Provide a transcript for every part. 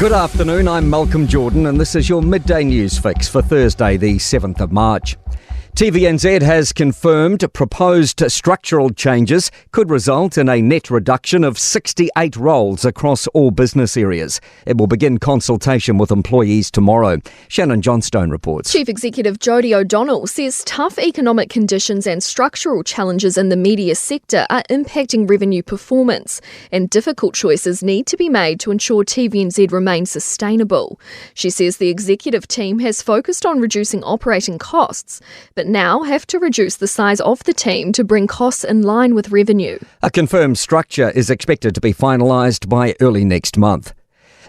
Good afternoon, I'm Malcolm Jordan and this is your midday news fix for Thursday the 7th of March. TVNZ has confirmed proposed structural changes could result in a net reduction of 68 roles across all business areas. It will begin consultation with employees tomorrow. Shannon Johnstone reports. Chief Executive Jodie O'Donnell says tough economic conditions and structural challenges in the media sector are impacting revenue performance, and difficult choices need to be made to ensure TVNZ remains sustainable. She says the executive team has focused on reducing operating costs, but now have to reduce the size of the team to bring costs in line with revenue. A confirmed structure is expected to be finalised by early next month.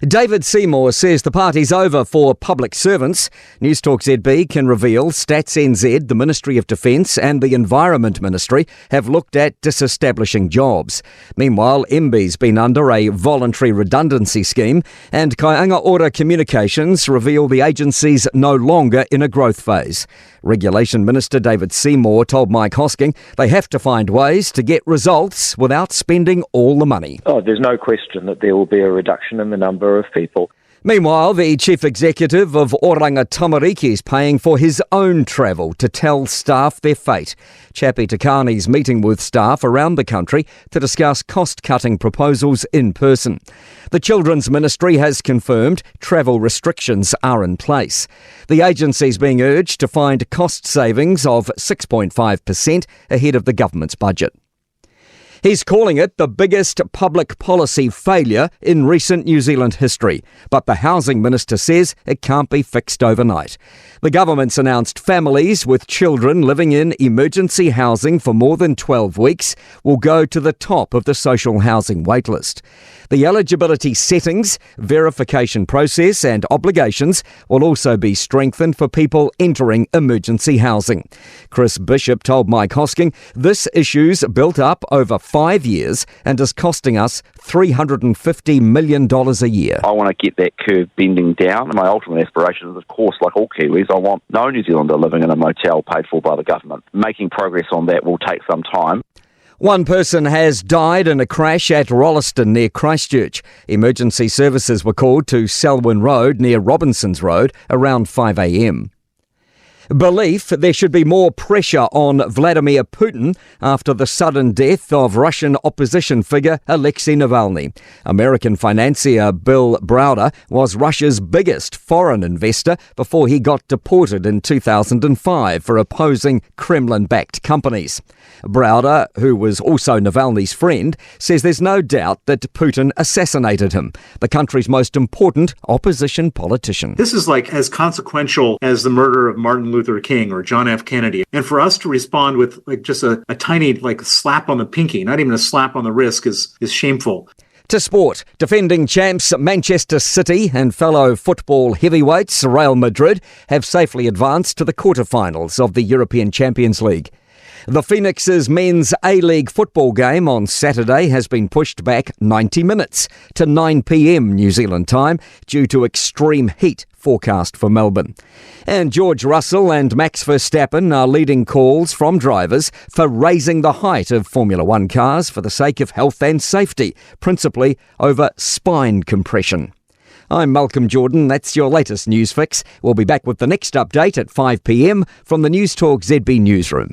David Seymour says the party's over for public servants. Newstalk ZB can reveal Stats NZ, the Ministry of Defence and the Environment Ministry have looked at disestablishing jobs. Meanwhile, MB's been under a voluntary redundancy scheme, and Kaianga Ora Communications reveal the agency's no longer in a growth phase. Regulation Minister David Seymour told Mike Hosking they have to find ways to get results without spending all the money. There's no question that there will be a reduction in the number of people. Meanwhile, the chief executive of Oranga Tamariki is paying for his own travel to tell staff their fate. Chappie Takani's meeting with staff around the country to discuss cost-cutting proposals in person. The Children's Ministry has confirmed travel restrictions are in place. The agency is being urged to find cost savings of 6.5% ahead of the government's budget. He's calling it the biggest public policy failure in recent New Zealand history, but the Housing Minister says it can't be fixed overnight. The government's announced families with children living in emergency housing for more than 12 weeks will go to the top of the social housing waitlist. The eligibility settings, verification process and obligations will also be strengthened for people entering emergency housing. Chris Bishop told Mike Hosking this issue's built up over 5 years and is costing us $350 million a year. I want to get that curve bending down. My ultimate aspiration is, of course, like all Kiwis, I want no New Zealander living in a motel paid for by the government. Making progress on that will take some time. One person has died in a crash at Rolleston near Christchurch. Emergency services were called to Selwyn Road near Robinsons Road around 5 a.m. Belief there should be more pressure on Vladimir Putin after the sudden death of Russian opposition figure Alexei Navalny. American financier Bill Browder was Russia's biggest foreign investor before he got deported in 2005 for opposing Kremlin-backed companies. Browder, who was also Navalny's friend, says there's no doubt that Putin assassinated him, the country's most important opposition politician. This is like as consequential as the murder of Martin Luther King or John F. Kennedy. And for us to respond with just a tiny slap on the pinky, not even a slap on the wrist, is shameful. To sport, defending champs Manchester City and fellow football heavyweights Real Madrid have safely advanced to the quarterfinals of the European Champions League. The Phoenix's men's A-League football game on Saturday has been pushed back 90 minutes to 9 p.m. New Zealand time due to extreme heat forecast for Melbourne. And George Russell and Max Verstappen are leading calls from drivers for raising the height of Formula One cars for the sake of health and safety, principally over spine compression. I'm Malcolm Jordan. That's your latest news fix. We'll be back with the next update at 5 p.m. from the Newstalk ZB newsroom.